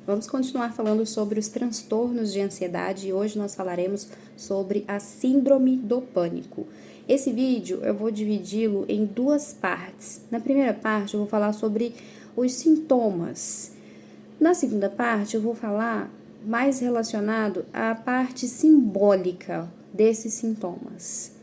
Vamos continuar falando sobre os transtornos de ansiedade e hoje nós falaremos sobre a síndrome do pânico. Esse vídeo eu vou dividi-lo em duas partes. Na primeira parte eu vou falar sobre os sintomas. Na segunda parte eu vou falar mais relacionado à parte simbólica desses sintomas.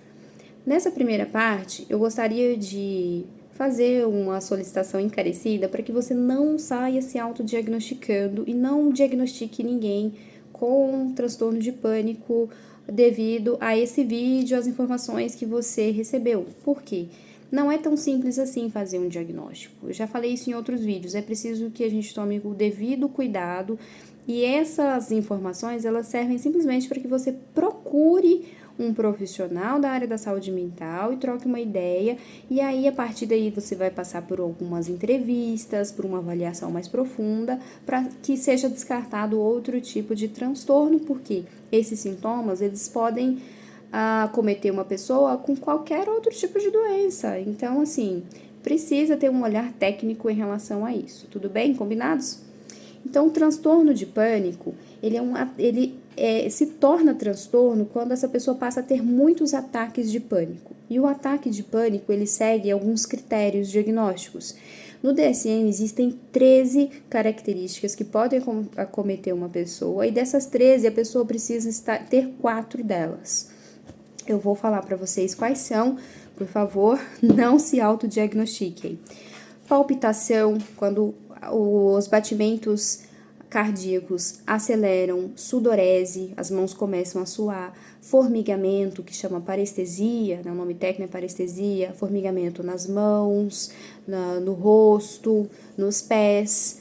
Nessa primeira parte eu gostaria de fazer uma solicitação encarecida para que você não saia se autodiagnosticando e não diagnostique ninguém com transtorno de pânico devido a esse vídeo, as informações que você recebeu. Por quê? Não é tão simples assim fazer um diagnóstico. Eu já falei isso em outros vídeos. É preciso que a gente tome o devido cuidado e essas informações, elas servem simplesmente para que você procure um profissional da área da saúde mental e troque uma ideia, e aí a partir daí você vai passar por algumas entrevistas, por uma avaliação mais profunda, para que seja descartado outro tipo de transtorno, porque esses sintomas, eles podem acometer uma pessoa com qualquer outro tipo de doença. Então, assim, precisa ter um olhar técnico em relação a isso. Tudo bem? Combinados? Então, o transtorno de pânico, ele se torna transtorno quando essa pessoa passa a ter muitos ataques de pânico. E o ataque de pânico, ele segue alguns critérios diagnósticos. No DSM existem 13 características que podem acometer uma pessoa, e dessas 13 a pessoa precisa ter 4 delas. Eu vou falar para vocês quais são, por favor, não se autodiagnostiquem. Palpitação, quando os batimentos cardíacos aceleram, sudorese, as mãos começam a suar, formigamento, que chama parestesia, né, o nome técnico é parestesia, formigamento nas mãos, no rosto, nos pés,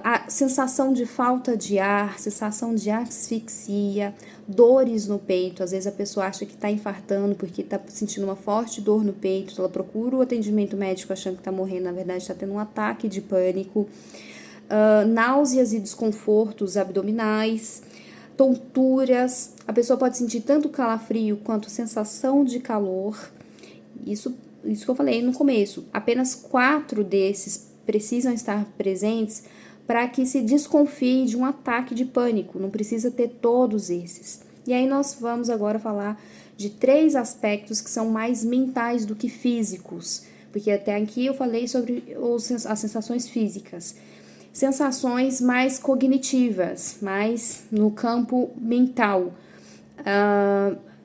a sensação de falta de ar, sensação de asfixia, dores no peito. Às vezes a pessoa acha que está infartando porque está sentindo uma forte dor no peito, ela procura o atendimento médico achando que está morrendo, na verdade está tendo um ataque de pânico. Náuseas e desconfortos abdominais, tonturas, a pessoa pode sentir tanto calafrio quanto sensação de calor. Isso que eu falei no começo, apenas 4 desses precisam estar presentes para que se desconfie de um ataque de pânico, não precisa ter todos esses. E aí nós vamos agora falar de 3 aspectos que são mais mentais do que físicos, porque até aqui eu falei sobre as sensações físicas. Sensações mais cognitivas, mais no campo mental.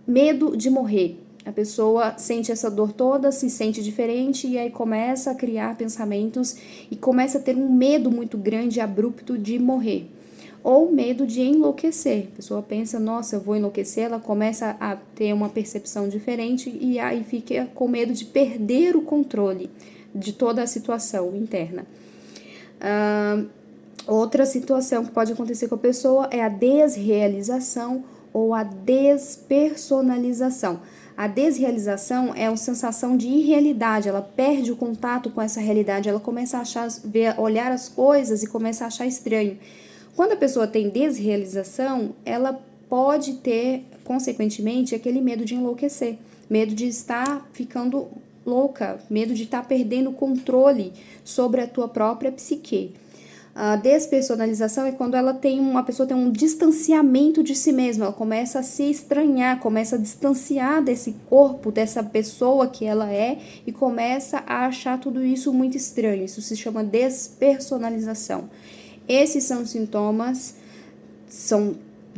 Medo de morrer. A pessoa sente essa dor toda, se sente diferente e aí começa a criar pensamentos e começa a ter um medo muito grande e abrupto de morrer. Ou medo de enlouquecer. A pessoa pensa, nossa, eu vou enlouquecer, ela começa a ter uma percepção diferente e aí fica com medo de perder o controle de toda a situação interna. Outra situação que pode acontecer com a pessoa é a desrealização ou a despersonalização. A desrealização é uma sensação de irrealidade, ela perde o contato com essa realidade, ela começa a olhar as coisas e começa a achar estranho. Quando a pessoa tem desrealização, ela pode ter, consequentemente, aquele medo de enlouquecer, medo de estar ficando louca, medo de estar perdendo o controle sobre a tua própria psique. A despersonalização é quando a pessoa tem um distanciamento de si mesma, ela começa a se estranhar, começa a distanciar desse corpo, dessa pessoa que ela é e começa a achar tudo isso muito estranho. Isso se chama despersonalização. Esses são os sintomas, são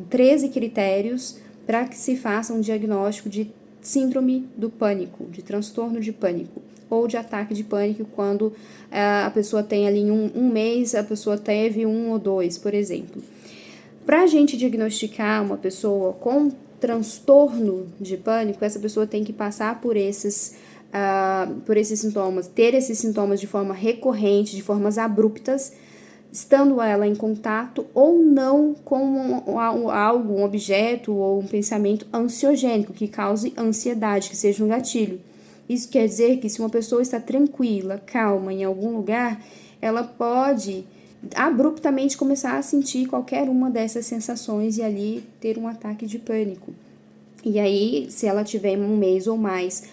13 critérios para que se faça um diagnóstico de síndrome do pânico, de transtorno de pânico ou de ataque de pânico quando a pessoa tem ali em um mês, a pessoa teve 1 ou 2, por exemplo. Para a gente diagnosticar uma pessoa com transtorno de pânico, essa pessoa tem que passar por esses sintomas, ter esses sintomas de forma recorrente, de formas abruptas, estando ela em contato ou não com algo, um objeto ou um pensamento ansiogênico que cause ansiedade, que seja um gatilho. Isso quer dizer que se uma pessoa está tranquila, calma em algum lugar, ela pode abruptamente começar a sentir qualquer uma dessas sensações e ali ter um ataque de pânico. E aí, se ela tiver 1 mês ou mais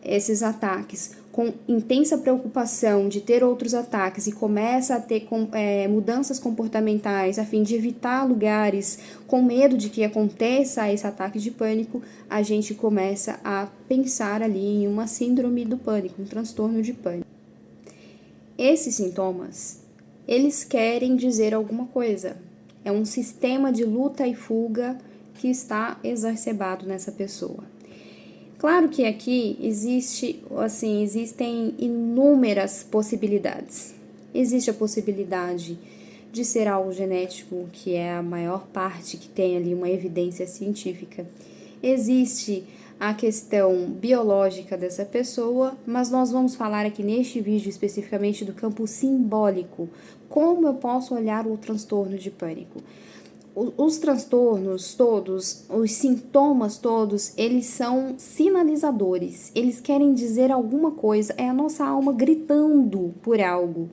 esses ataques com intensa preocupação de ter outros ataques e começa a ter mudanças comportamentais a fim de evitar lugares com medo de que aconteça esse ataque de pânico, a gente começa a pensar ali em uma síndrome do pânico, um transtorno de pânico. Esses sintomas, eles querem dizer alguma coisa. É um sistema de luta e fuga que está exacerbado nessa pessoa. Claro que aqui existem inúmeras possibilidades. Existe a possibilidade de ser algo genético, que é a maior parte que tem ali uma evidência científica. Existe a questão biológica dessa pessoa, mas nós vamos falar aqui neste vídeo especificamente do campo simbólico. Como eu posso olhar o transtorno de pânico? Os transtornos todos, os sintomas todos, eles são sinalizadores. Eles querem dizer alguma coisa. É a nossa alma gritando por algo,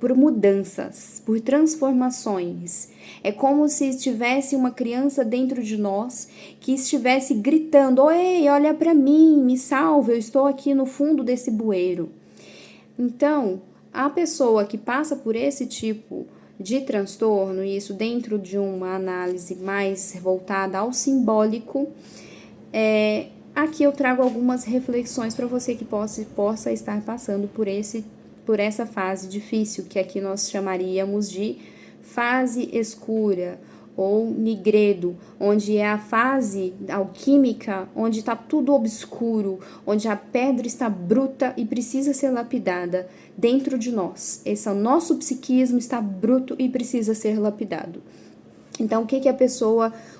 por mudanças, por transformações. É como se tivesse uma criança dentro de nós que estivesse gritando: "Oi, olha para mim, me salva, eu estou aqui no fundo desse bueiro". Então, a pessoa que passa por esse tipo de transtorno, e isso dentro de uma análise mais voltada ao simbólico, aqui eu trago algumas reflexões para você que possa estar passando por essa fase difícil, que aqui nós chamaríamos de fase escura ou nigredo, onde é a fase alquímica, onde está tudo obscuro, onde a pedra está bruta e precisa ser lapidada dentro de nós. Esse nosso psiquismo está bruto e precisa ser lapidado. Então,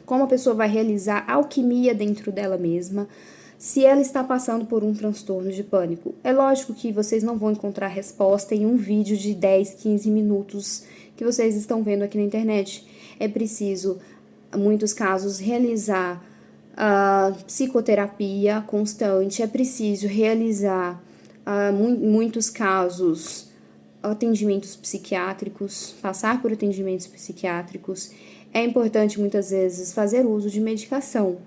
como a pessoa vai realizar alquimia dentro dela mesma, se ela está passando por um transtorno de pânico? É lógico que vocês não vão encontrar resposta em um vídeo de 10, 15 minutos que vocês estão vendo aqui na internet. É preciso, em muitos casos, realizar psicoterapia constante, é preciso realizar, em muitos casos, atendimentos psiquiátricos, passar por atendimentos psiquiátricos. É importante, muitas vezes, fazer uso de medicação,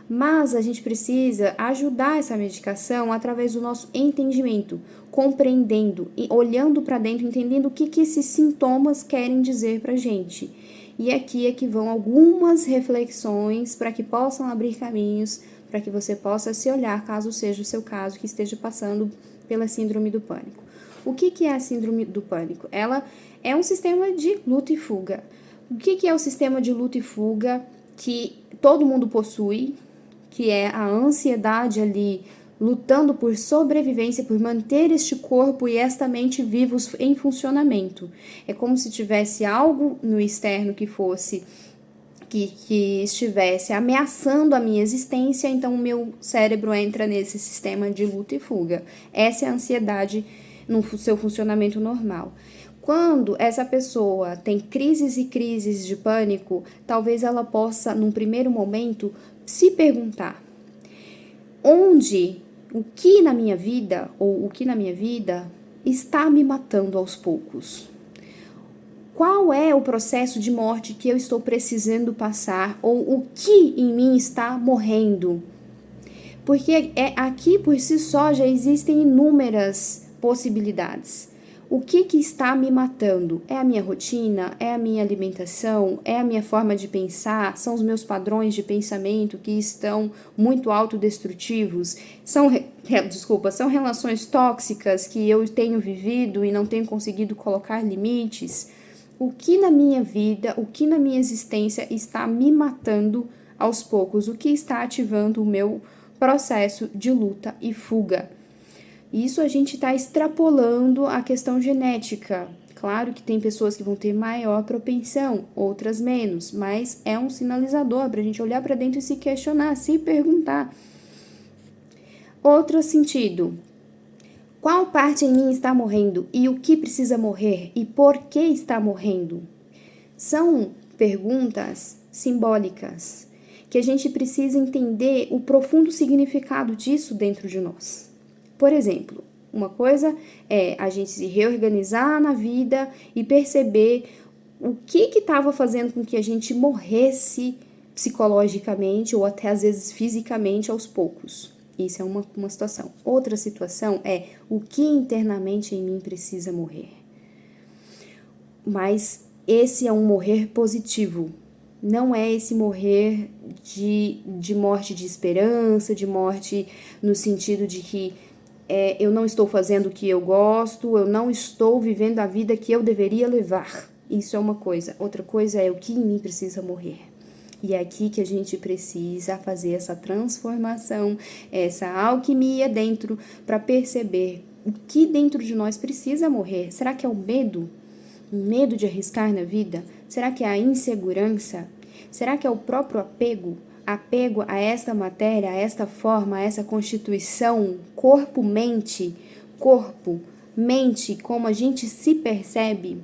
mas a gente precisa ajudar essa medicação através do nosso entendimento, compreendendo, olhando para dentro, entendendo o que esses sintomas querem dizer para a gente. E aqui é que vão algumas reflexões para que possam abrir caminhos, para que você possa se olhar, caso seja o seu caso, que esteja passando pela síndrome do pânico. O que é a síndrome do pânico? Ela é um sistema de luta e fuga. O que é o sistema de luta e fuga que todo mundo possui, que é a ansiedade ali, lutando por sobrevivência, por manter este corpo e esta mente vivos em funcionamento. É como se tivesse algo no externo que estivesse ameaçando a minha existência, então o meu cérebro entra nesse sistema de luta e fuga. Essa é a ansiedade no seu funcionamento normal. Quando essa pessoa tem crises e crises de pânico, talvez ela possa, num primeiro momento, se perguntar: o que na minha vida está me matando aos poucos? Qual é o processo de morte que eu estou precisando passar, ou o que em mim está morrendo? Porque aqui por si só já existem inúmeras possibilidades. O que está me matando? É a minha rotina? É a minha alimentação? É a minha forma de pensar? São os meus padrões de pensamento que estão muito autodestrutivos? São relações tóxicas que eu tenho vivido e não tenho conseguido colocar limites? O que na minha vida, o que na minha existência está me matando aos poucos? O que está ativando o meu processo de luta e fuga? Isso a gente está extrapolando a questão genética. Claro que tem pessoas que vão ter maior propensão, outras menos, mas é um sinalizador para a gente olhar para dentro e se questionar, se perguntar. Outro sentido: qual parte em mim está morrendo e o que precisa morrer e por que está morrendo? São perguntas simbólicas que a gente precisa entender o profundo significado disso dentro de nós. Por exemplo, uma coisa é a gente se reorganizar na vida e perceber o que estava fazendo com que a gente morresse psicologicamente ou até às vezes fisicamente aos poucos. Isso é uma situação. Outra situação é o que internamente em mim precisa morrer. Mas esse é um morrer positivo. Não é esse morrer de morte de esperança, de morte no sentido de que eu não estou fazendo o que eu gosto, eu não estou vivendo a vida que eu deveria levar. Isso é uma coisa. Outra coisa é o que em mim precisa morrer. E é aqui que a gente precisa fazer essa transformação, essa alquimia dentro, para perceber o que dentro de nós precisa morrer. Será que é o medo? O medo de arriscar na vida? Será que é a insegurança? Será que é o próprio apego? Apego a esta matéria, a esta forma, a essa constituição, corpo-mente, como a gente se percebe?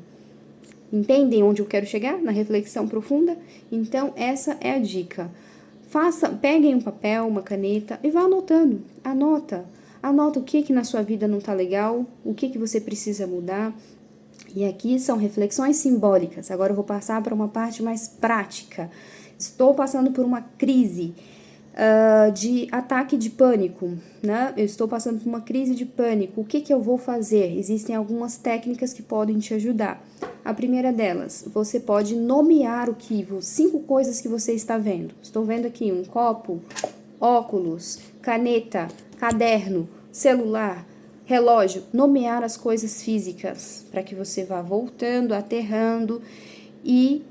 Entendem onde eu quero chegar? Na reflexão profunda? Então, essa é a dica. Peguem um papel, uma caneta e vá anotando. Anota o que na sua vida não está legal, o que você precisa mudar. E aqui são reflexões simbólicas. Agora eu vou passar para uma parte mais prática. Estou passando por uma crise de ataque de pânico, né? Eu estou passando por uma crise de pânico. O que eu vou fazer? Existem algumas técnicas que podem te ajudar. A primeira delas, você pode nomear 5 coisas que você está vendo. Estou vendo aqui um copo, óculos, caneta, caderno, celular, relógio. Nomear as coisas físicas para que você vá voltando, aterrando e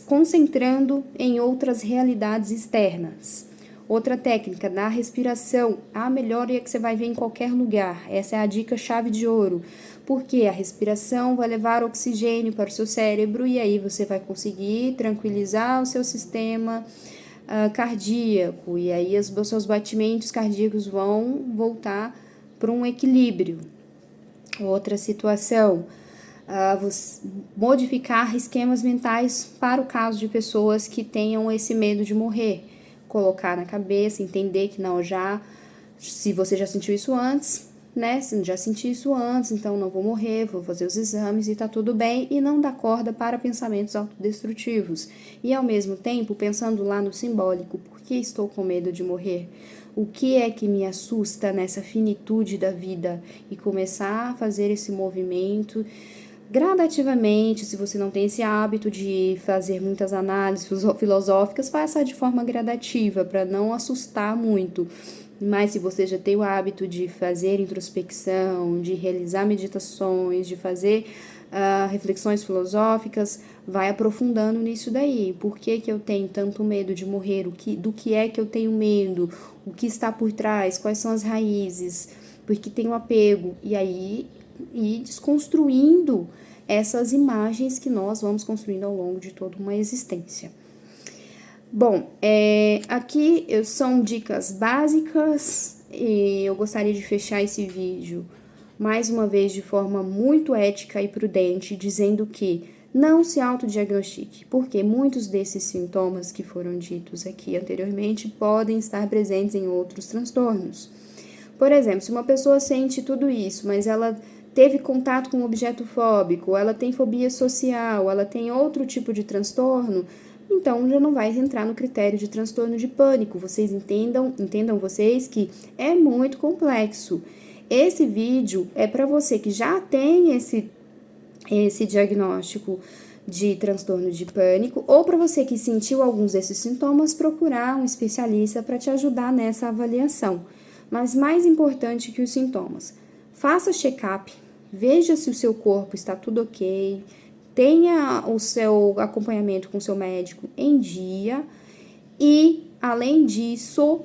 concentrando em outras realidades externas. Outra técnica da respiração, a melhor que você vai ver em qualquer lugar. Essa é a dica chave de ouro, porque a respiração vai levar oxigênio para o seu cérebro e aí você vai conseguir tranquilizar o seu sistema cardíaco e aí os seus batimentos cardíacos vão voltar para um equilíbrio. Outra situação, modificar esquemas mentais para o caso de pessoas que tenham esse medo de morrer. Colocar na cabeça, entender que se você já sentiu isso antes, né? Se já senti isso antes, então não vou morrer, vou fazer os exames e tá tudo bem, e não dar corda para pensamentos autodestrutivos. E ao mesmo tempo, pensando lá no simbólico, por que estou com medo de morrer? O que é que me assusta nessa finitude da vida? E começar a fazer esse movimento gradativamente. Se você não tem esse hábito de fazer muitas análises filosóficas, faça de forma gradativa, para não assustar muito. Mas se você já tem o hábito de fazer introspecção, de realizar meditações, de fazer reflexões filosóficas, vai aprofundando nisso daí. Por que eu tenho tanto medo de morrer? Do que é que eu tenho medo? O que está por trás? Quais são as raízes? Porque tenho apego. E aí, ir desconstruindo essas imagens que nós vamos construindo ao longo de toda uma existência. Bom, aqui são dicas básicas e eu gostaria de fechar esse vídeo mais uma vez de forma muito ética e prudente, dizendo que não se autodiagnostique, porque muitos desses sintomas que foram ditos aqui anteriormente podem estar presentes em outros transtornos. Por exemplo, se uma pessoa sente tudo isso, mas ela teve contato com um objeto fóbico, ela tem fobia social, ela tem outro tipo de transtorno, então já não vai entrar no critério de transtorno de pânico. Vocês entendam vocês que é muito complexo. Esse vídeo é para você que já tem esse diagnóstico de transtorno de pânico, ou para você que sentiu alguns desses sintomas, procurar um especialista para te ajudar nessa avaliação. Mas mais importante que os sintomas, faça check-up, veja se o seu corpo está tudo ok, tenha o seu acompanhamento com o seu médico em dia e, além disso,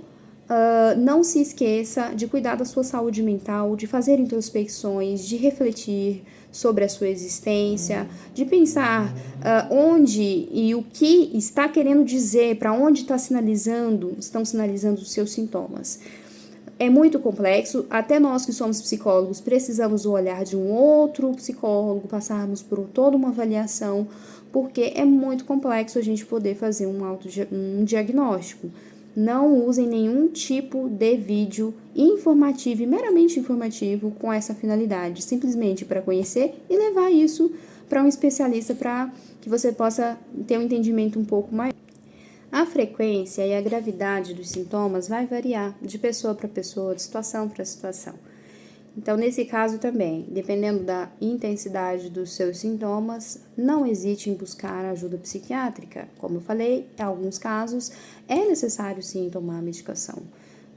não se esqueça de cuidar da sua saúde mental, de fazer introspecções, de refletir sobre a sua existência, de pensar onde e o que está querendo dizer, para onde estão sinalizando os seus sintomas. É muito complexo, até nós que somos psicólogos precisamos do olhar de um outro psicólogo, passarmos por toda uma avaliação, porque é muito complexo a gente poder fazer um diagnóstico. Não usem nenhum tipo de vídeo informativo e meramente informativo com essa finalidade, simplesmente para conhecer e levar isso para um especialista para que você possa ter um entendimento um pouco maior. A frequência e a gravidade dos sintomas vai variar de pessoa para pessoa, de situação para situação. Então, nesse caso também, dependendo da intensidade dos seus sintomas, não hesite em buscar ajuda psiquiátrica. Como eu falei, em alguns casos é necessário sim tomar a medicação.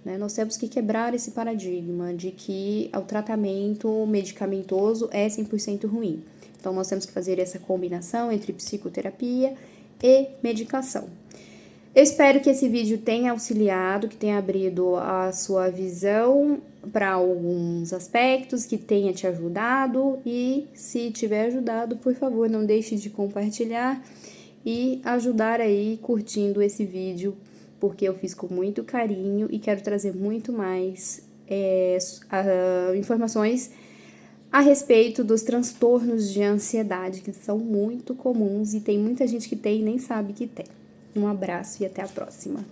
Nós temos que quebrar esse paradigma de que o tratamento medicamentoso é 100% ruim. Então, nós temos que fazer essa combinação entre psicoterapia e medicação. Eu espero que esse vídeo tenha auxiliado, que tenha abrido a sua visão para alguns aspectos, que tenha te ajudado, e se tiver ajudado, por favor, não deixe de compartilhar e ajudar aí curtindo esse vídeo, porque eu fiz com muito carinho e quero trazer muito mais informações a respeito dos transtornos de ansiedade, que são muito comuns e tem muita gente que tem e nem sabe que tem. Um abraço e até a próxima.